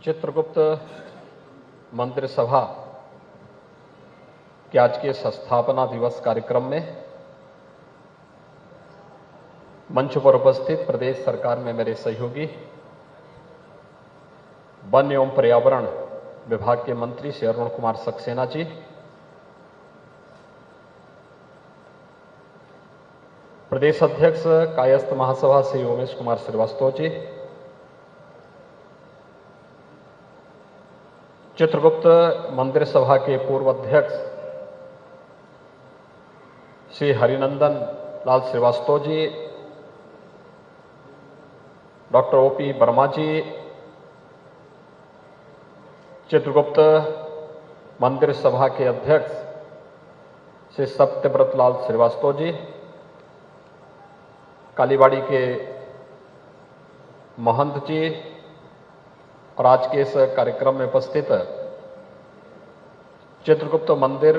चित्रगुप्त मंदिर सभा के आज के स्थापना दिवस कार्यक्रम में मंच पर उपस्थित प्रदेश सरकार में मेरे सहयोगी वन एवं पर्यावरण विभाग के मंत्री श्री अरुण कुमार सक्सेना जी, प्रदेश अध्यक्ष कायस्थ महासभा श्री उमेश कुमार श्रीवास्तव जी, चित्रगुप्त मंदिर सभा के पूर्व अध्यक्ष श्री हरिनंदन लाल श्रीवास्तव जी, डॉक्टर ओपी वर्मा जी, चित्रगुप्त मंदिर सभा के अध्यक्ष श्री सत्यव्रत लाल श्रीवास्तव जी, कालीबाड़ी के महंत जी और आज के इस कार्यक्रम में उपस्थित चित्रगुप्त मंदिर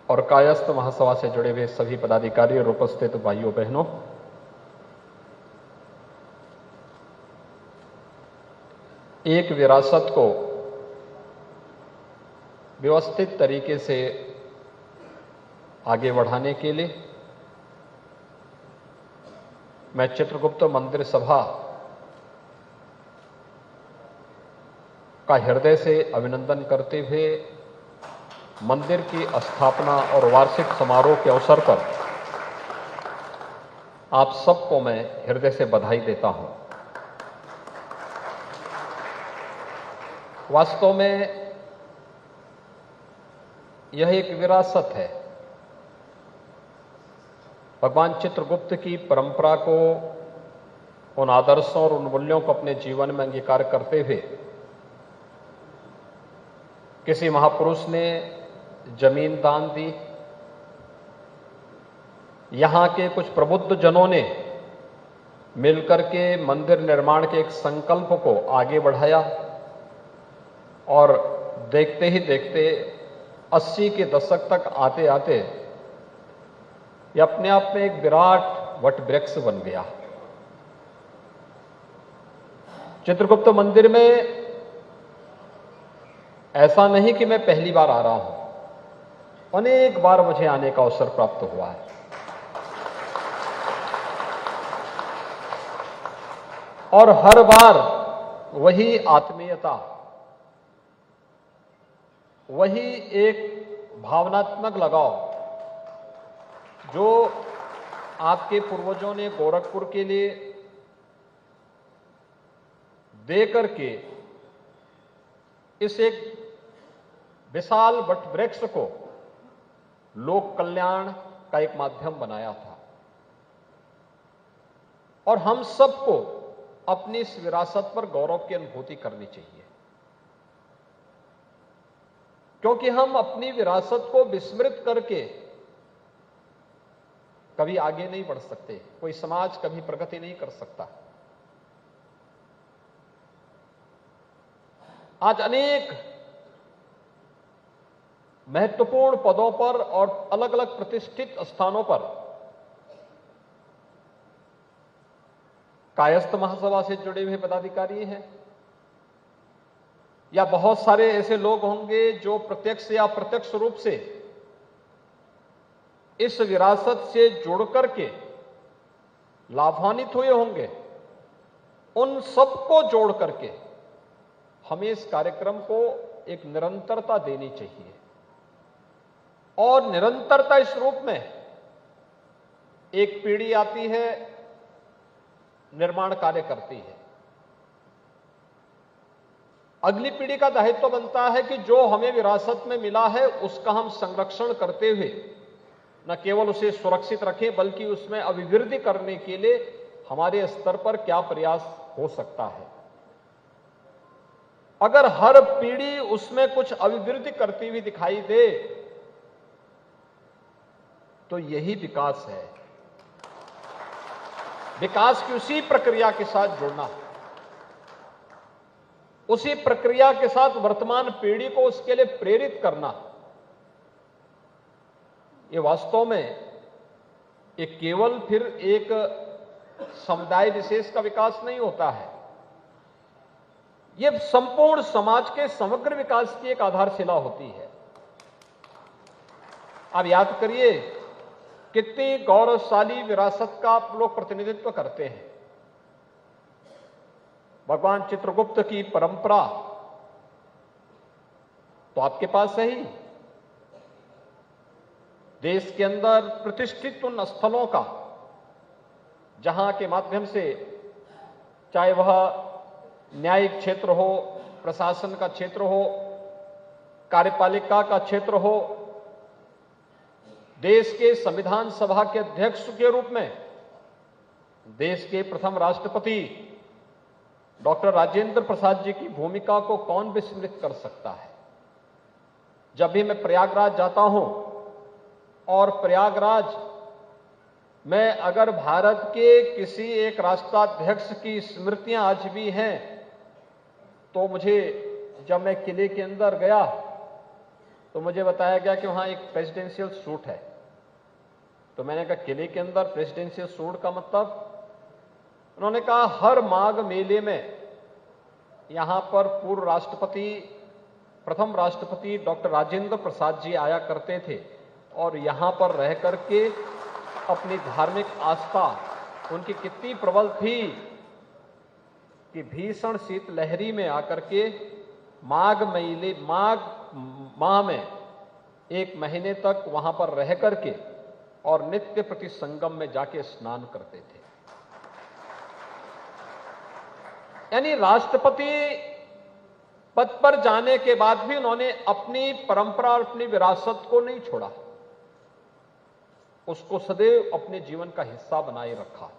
और कायस्थ महासभा से जुड़े हुए सभी पदाधिकारी और उपस्थित भाइयों बहनों, एक विरासत को व्यवस्थित तरीके से आगे बढ़ाने के लिए मैं चित्रगुप्त मंदिर सभा का हृदय से अभिनंदन करते हुए मंदिर की स्थापना और वार्षिक समारोह के अवसर पर आप सबको मैं हृदय से बधाई देता हूं। वास्तव में यह एक विरासत है। भगवान चित्रगुप्त की परंपरा को, उन आदर्शों और उन मूल्यों को अपने जीवन में अंगीकार करते हुए किसी महापुरुष ने जमीन दान दी, यहां के कुछ प्रबुद्ध जनों ने मिलकर के मंदिर निर्माण के एक संकल्प को आगे बढ़ाया और देखते ही देखते 80 के दशक तक आते आते यह अपने आप में एक विराट वटवृक्ष बन गया। चित्रगुप्त मंदिर में ऐसा नहीं कि मैं पहली बार आ रहा हूं, अनेक बार मुझे आने का अवसर प्राप्त हुआ है और हर बार वही आत्मीयता, वही एक भावनात्मक लगाव जो आपके पूर्वजों ने गोरखपुर के लिए दे करके इस एक विशाल वटवृक्ष को लोक कल्याण का एक माध्यम बनाया था और हम सबको अपनी इस विरासत पर गौरव की अनुभूति करनी चाहिए, क्योंकि हम अपनी विरासत को विस्मृत करके कभी आगे नहीं बढ़ सकते। कोई समाज कभी प्रगति नहीं कर सकता। आज अनेक महत्वपूर्ण पदों पर और अलग अलग प्रतिष्ठित स्थानों पर कायस्थ महासभा से जुड़े हुए पदाधिकारी हैं या बहुत सारे ऐसे लोग होंगे जो प्रत्यक्ष या अप्रत्यक्ष रूप से इस विरासत से जुड़ करके लाभान्वित हुए होंगे। उन सबको जोड़ करके हमें इस कार्यक्रम को एक निरंतरता देनी चाहिए और निरंतरता इस रूप में एक पीढ़ी आती है, निर्माण कार्य करती है, अगली पीढ़ी का दायित्व बनता है कि जो हमें विरासत में मिला है उसका हम संरक्षण करते हुए न केवल उसे सुरक्षित रखें बल्कि उसमें अभिवृद्धि करने के लिए हमारे स्तर पर क्या प्रयास हो सकता है। अगर हर पीढ़ी उसमें कुछ अभिवृद्धि करती हुई दिखाई दे तो यही विकास है। विकास की उसी प्रक्रिया के साथ जुड़ना, उसी प्रक्रिया के साथ वर्तमान पीढ़ी को उसके लिए प्रेरित करना, ये वास्तव में एक केवल फिर एक समुदाय विशेष का विकास नहीं होता है, ये संपूर्ण समाज के समग्र विकास की एक आधारशिला होती है। आप याद करिए कितनी गौरवशाली विरासत का आप लोग प्रतिनिधित्व करते हैं। भगवान चित्रगुप्त की परंपरा तो आपके पास है ही। देश के अंदर प्रतिष्ठित उन स्थलों का जहां के माध्यम से, चाहे वह न्यायिक क्षेत्र हो, प्रशासन का क्षेत्र हो, कार्यपालिका का क्षेत्र हो, देश के संविधान सभा के अध्यक्ष के रूप में देश के प्रथम राष्ट्रपति डॉक्टर राजेंद्र प्रसाद जी की भूमिका को कौन विस्मृत कर सकता है। जब भी मैं प्रयागराज जाता हूं और प्रयागराज में अगर भारत के किसी एक राष्ट्राध्यक्ष की स्मृतियां आज भी हैं, तो मुझे, जब मैं किले के अंदर गया तो मुझे बताया गया कि वहां एक प्रेसिडेंशियल सूट है। तो मैंने कहा किले के अंदर प्रेसिडेंशियल सूट का मतलब? उन्होंने कहा हर माघ मेले में यहां पर पूर्व राष्ट्रपति, प्रथम राष्ट्रपति डॉक्टर राजेंद्र प्रसाद जी आया करते थे और यहां पर रह करके अपनी धार्मिक आस्था उनकी कितनी प्रबल थी कि भीषण शीतलहरी में आकर के माघ माह में एक महीने तक वहां पर रह करके और नित्य प्रति संगम में जाके स्नान करते थे। यानी राष्ट्रपति पद पर जाने के बाद भी उन्होंने अपनी परंपरा और अपनी विरासत को नहीं छोड़ा, उसको सदैव अपने जीवन का हिस्सा बनाए रखा।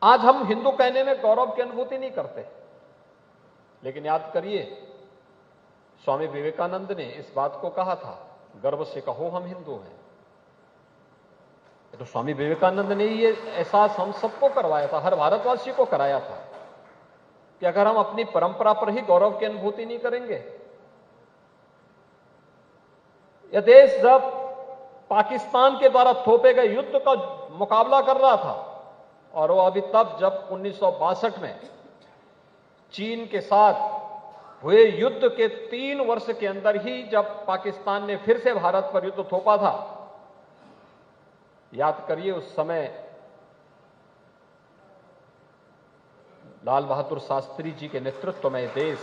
आज हम हिंदू कहने में गौरव की अनुभूति नहीं करते, लेकिन याद करिए स्वामी विवेकानंद ने इस बात को कहा था, गर्व से कहो हम हिंदू हैं। तो स्वामी विवेकानंद ने ये एहसास हम सबको करवाया था, हर भारतवासी को कराया था कि अगर हम अपनी परंपरा पर ही गौरव की अनुभूति नहीं करेंगे। यह देश जब पाकिस्तान के द्वारा थोपे गए युद्ध का मुकाबला कर रहा था, और वो अभी तब जब 1962 में चीन के साथ हुए युद्ध के 3 वर्ष के अंदर ही जब पाकिस्तान ने फिर से भारत पर युद्ध थोपा था, याद करिए उस समय लाल बहादुर शास्त्री जी के नेतृत्व में देश,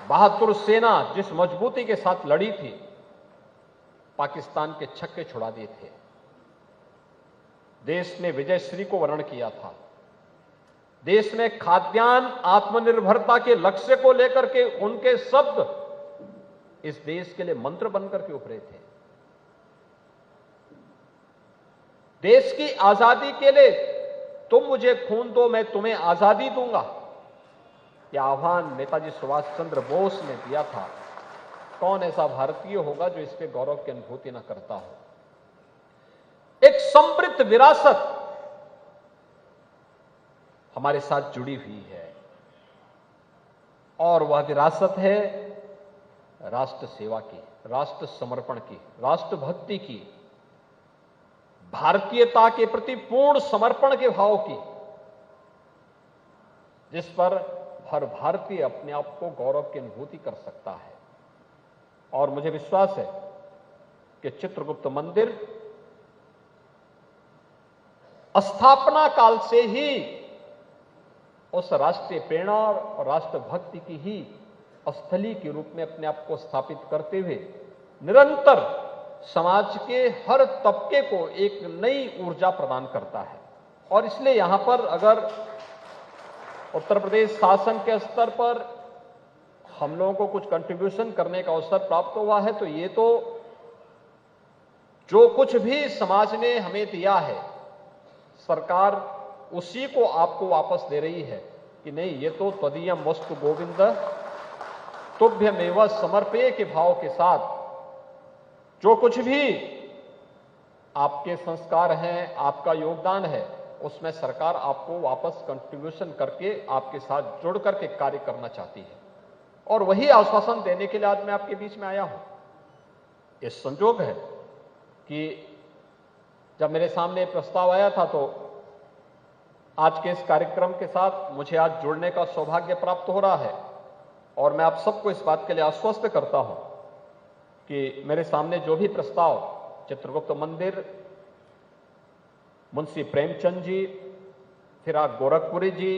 बहादुर सेना जिस मजबूती के साथ लड़ी थी, पाकिस्तान के छक्के छुड़ा दिए थे। देश ने विजयश्री को वर्ण किया था। देश में खाद्यान्न आत्मनिर्भरता के लक्ष्य को लेकर के उनके शब्द इस देश के लिए मंत्र बनकर के उभरे थे। देश की आजादी के लिए तुम मुझे खून दो, मैं तुम्हें आजादी दूंगा, यह आह्वान नेताजी सुभाष चंद्र बोस ने दिया था। कौन ऐसा भारतीय होगा जो इस पे गौरव की अनुभूति न करता हो। एक समृद्ध विरासत हमारे साथ जुड़ी हुई है, और वह विरासत है राष्ट्र सेवा की, राष्ट्र समर्पण की, राष्ट्रभक्ति की, भारतीयता के प्रति पूर्ण समर्पण के भाव की, जिस पर हर भारतीय अपने आप को गौरव की अनुभूति कर सकता है। और मुझे विश्वास है कि चित्रगुप्त मंदिर स्थापना काल से ही उस राष्ट्रीय प्रेरणा और राष्ट्रभक्ति की ही स्थली के रूप में अपने आप को स्थापित करते हुए निरंतर समाज के हर तबके को एक नई ऊर्जा प्रदान करता है। और इसलिए यहां पर अगर उत्तर प्रदेश शासन के स्तर पर हम लोगों को कुछ कंट्रीब्यूशन करने का अवसर प्राप्त हुआ है, तो ये तो जो कुछ भी समाज ने हमें दिया है, सरकार उसी को आपको वापस दे रही है कि नहीं, ये तो त्वदीयम वस्तु गोविंद तुभ्यमेव समर्पये के भाव के साथ जो कुछ भी आपके संस्कार हैं, आपका योगदान है, उसमें सरकार आपको वापस कंट्रीब्यूशन करके आपके साथ जुड़ करके कार्य करना चाहती है। और वही आश्वासन देने के लिए आज मैं आपके बीच में आया हूं। ये संजोग है कि जब मेरे सामने प्रस्ताव आया था तो आज के इस कार्यक्रम के साथ मुझे आज जुड़ने का सौभाग्य प्राप्त हो रहा है और मैं आप सबको इस बात के लिए आश्वस्त करता हूं कि मेरे सामने जो भी प्रस्ताव चित्रगुप्त मंदिर, मुंशी प्रेमचंद जी, फिराक गोरखपुरी जी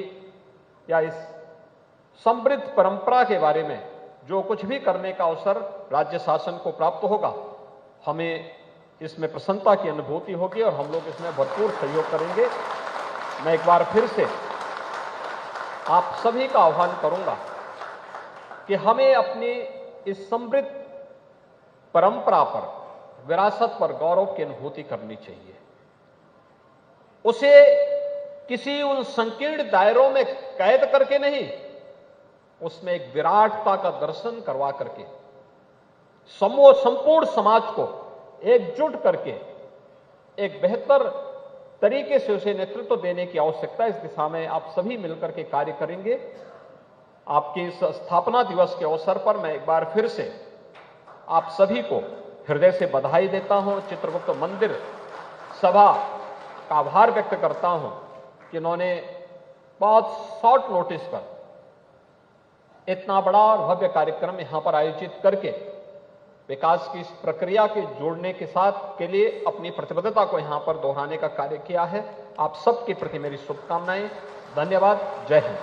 या इस समृद्ध परंपरा के बारे में जो कुछ भी करने का अवसर राज्य शासन को प्राप्त होगा, हमें इसमें प्रसन्नता की अनुभूति होगी और हम लोग इसमें भरपूर सहयोग करेंगे। मैं एक बार फिर से आप सभी का आह्वान करूंगा कि हमें अपनी इस समृद्ध परंपरा पर, विरासत पर गौरव की अनुभूति करनी चाहिए। उसे किसी उन संकीर्ण दायरों में कैद करके नहीं, उसमें एक विराटता का दर्शन करवा करके संपूर्ण समाज को एकजुट करके एक बेहतर तरीके से उसे नेतृत्व देने की आवश्यकता है। इस दिशा में आप सभी मिलकर के कार्य करेंगे। आपके इस स्थापना दिवस के अवसर पर मैं एक बार फिर से आप सभी को हृदय से बधाई देता हूं। चित्रगुप्त मंदिर सभा का आभार व्यक्त करता हूं कि उन्होंने बहुत शॉर्ट नोटिस पर इतना बड़ा और भव्य कार्यक्रम यहां पर आयोजित करके विकास की इस प्रक्रिया के जोड़ने के साथ के लिए अपनी प्रतिबद्धता को यहां पर दोहराने का कार्य किया है। आप सबके प्रति मेरी शुभकामनाएं। धन्यवाद। जय हिंद।